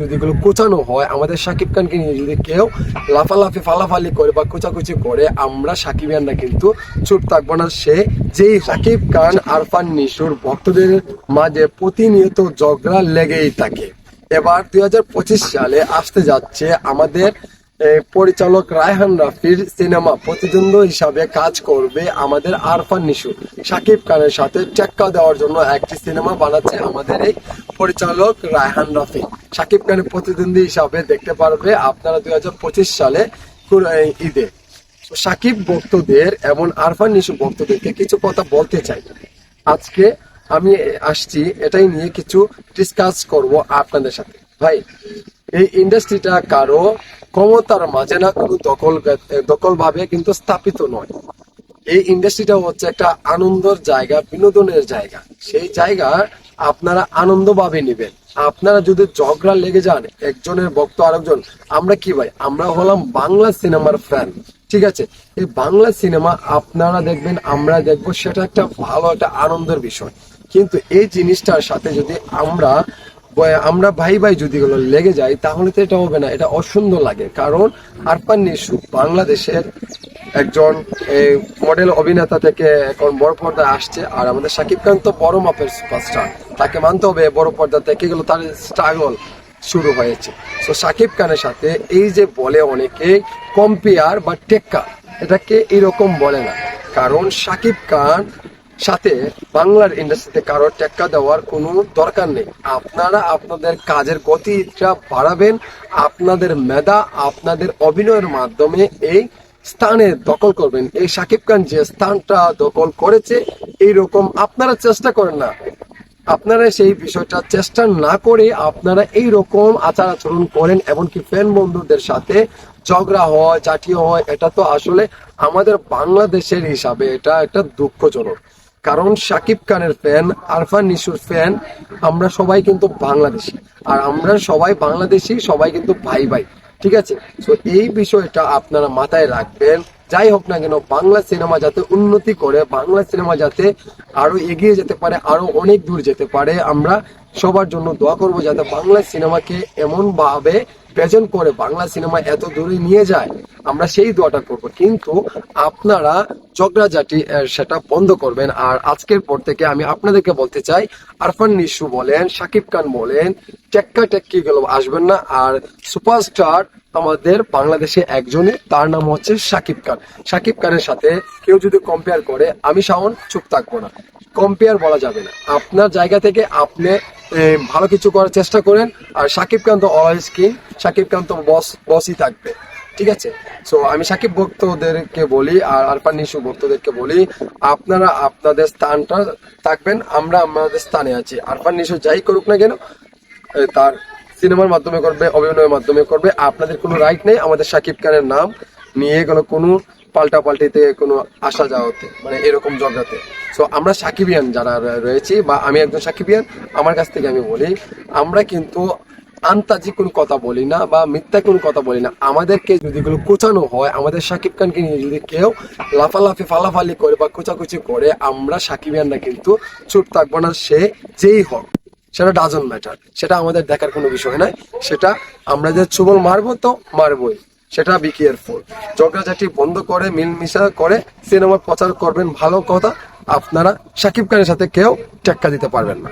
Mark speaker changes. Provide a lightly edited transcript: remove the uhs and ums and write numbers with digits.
Speaker 1: যদি এগুলো কোচানো হয়, আমাদের শাকিব খানকে নিয়ে যদি কেউ লাফালাফি ফালাফালি করে বা কোচাকুচি করে, আমরা সাকিবিয়ানরা কিন্তু চুপ থাকবো না। সে যেই শাকিব খান আরফান নিশুর ভক্তদের মাঝে প্রতিনিয়ত ঝগড়া লেগেই থাকে। এবার 2025 সালে আসতে যাচ্ছে আমাদের পরিচালক রায়হান রাফির সিনেমা প্রতিদ্বন্দ্বী হিসাবে কাজ করবে আমাদের আরফান নিশু। শাকিব খানের সাথে টেক্কা দেওয়ার জন্য একটি সিনেমা বানাচ্ছে আমাদের এই পরিচালক রায়হান রাফি। শাকিব খানের প্রতিদ্বন্দ্বী হিসাবে দেখতে পারবে আপনারা 2025 সালে ঈদে। শাকিব ভক্তদের এবং আরফান নিশু ভক্তদেরকে কিছু কথা বলতে চাই। আজকে আমি আসছি এটাই নিয়ে কিছু ডিসকাস করব আপনাদের সাথে। ভাই, এই ইন্ডাস্ট্রিটা কারো ক্ষমতার মাঝে না, কোনো দখল ভাবে কিন্তু স্থাপিত নয়। এই ইন্ডাস্ট্রিটা হচ্ছে একটা আনন্দের জায়গা, বিনোদনের জায়গা। সেই জায়গা আপনারা আনন্দ ভাবে নিবেন। আপনারা যদি ঝগড়া লেগে যান একজনের ভক্ত আরেকজন, আমরা কি ভাই, আমরা হলাম বাংলা সিনেমার ফ্যান, ঠিক আছে? এই বাংলা সিনেমা আপনারা দেখবেন, আমরা দেখবো, সেটা একটা ভালো একটা আনন্দের বিষয়। কিন্তু এই জিনিসটার সাথে যদি আমরা ভাই ভাই যদি গুলো লেগে যাই, তাহলে তো এটা হবে না, এটা অসুন্দর লাগে। কারণ আরফান নিশু বাংলাদেশের একজন মডেল অভিনেতা থেকে এখন বড় পর্দায় আসছে, আর আমাদের শাকিব খান তো বড় মাপের সুপারস্টার, তাকে মানতে হবে। বড় পর্দা থেকে গেল তার স্ট্রাগল শুরু হয়েছে। তো শাকিব খানের সাথে এই যে বলে অনেকে কম্পেয়ার বা টেক্কা, এটাকে এরকম বলে না। কারণ শাকিব খান সাথে বাংলার ইন্ডাস্ট্রিতে কারোর টেক্কা দেওয়ার কোনো দরকার নেই। আপনারা আপনাদের কাজের গতিটা বাড়াবেন, আপনাদের মেধা, আপনাদের অভিনয়ের মাধ্যমে এই স্থানে দখল করবেন। এই শাকিব খান যে স্থানটা দখল করেছে, এইরকম আপনারা চেষ্টা করেন না। আপনারা সেই বিষয়টা চেষ্টা না করে আপনারা এইরকম আচার আচরণ করেন, এমনকি ফ্যান বন্ধুদের সাথে ঝগড়া হয়, চাটিয়ে হয়। এটা তো আসলে আমাদের বাংলাদেশের হিসাবে এটা একটা দুঃখজনক। কারণ শাকিব খানের ফ্যান, আরফান নিশুর ফ্যান, আমরা সবাই কিন্তু বাংলাদেশি, আর আমরা সবাই বাংলাদেশি, সবাই কিন্তু ভাই ভাই, ঠিক আছে? তো এই বিষয়টা আপনারা মাথায় রাখবেন। যাই হোক না কেন, বাংলা সিনেমা যাতে উন্নতি করে, বাংলা সিনেমা যাতে আরো এগিয়ে যেতে পারে, আরো অনেক দূর যেতে পারে, আমরা সবার জন্য দোয়া করবো যাতে বাংলা সিনেমাকে এমন ভাবে প্রেজেন্ট করে বাংলা সিনেমা এত দূরে নিয়ে যায়, আমরা সেই দোয়াটা করব। কিন্তু আপনারা ঝগড়াঝাটি সেটা বন্ধ করবেন। আর আজকের পর থেকে আমি আপনাদেরকে বলতে চাই, আরফান নিশু বলেন, শাকিব খান বলেন, টেক্কা টেক্কি গুলো আসবেন না। আর সুপারস্টার আমাদের বাংলাদেশে একজনই, তার নাম হচ্ছে শাকিব খান। শাকিব খানের সাথে কেউ যদি কম্পেয়ার করে, আমি শাওন চুপ থাকবো না। কম্পেয়ার বলা যাবে না। আপনার জায়গা থেকে আপনি ভালো কিছু করার চেষ্টা করেন। আর শাকিব খান তো অলওয়েজ কিং, শাকিব খান তো বসই থাকবে, ঠিক আছে? সো আমি শাকিব ভক্তদেরকে বলি আর আরফান নিশু ভক্তদেরকে বলি, আপনারা আপনাদের স্থানটা থাকবেন, আমরা আমাদের স্থানে আছি। আরফান নিশু যাই করুক না কেন, তার সিনেমার মাধ্যমে করবে, অভিনয়ের মাধ্যমে করবে। আপনাদের কোনো রাইট নেই আমাদের শাকিব খানের নাম নিয়ে গেল কোনো পাল্টাপাল্টিতে, কোনো আসা যাওয়াতে, মানে এরকম ঝগড়াতে। সো আমরা সাকিবিয়ান যারা রয়েছি, বা আমি একজন সাকিবিয়ান, আমার কাছ থেকে আমি বলি, আমরা কিন্তু আন্তাজি কোনো কথা বলি না বা মিথ্যা কোনো কথা বলি না। আমাদেরকে যদি এগুলো কোচানো হয়, আমাদের শাকিব খানকে নিয়ে যদি কেউ লাফালাফি ফালাফালি করে বা কোচাকুচি করে, আমরা সাকিবিয়ানরা কিন্তু চুপ থাকবো না। সে যেই হোক, সেটা ডাজন্ট ম্যাটার, সেটা আমাদের দেখার কোনো বিষয় নয়। সেটা আমরা যে চুবল মারবো তো মারবোই, সেটা বি কেয়ারফুল। ঝগড়াঝাটি বন্ধ করে মিলমিশা করে সিনেমা প্রচার করবেন, ভালো কথা। আপনারা শাকিব খানের সাথে কেউ টেক্কা দিতে পারবেন না।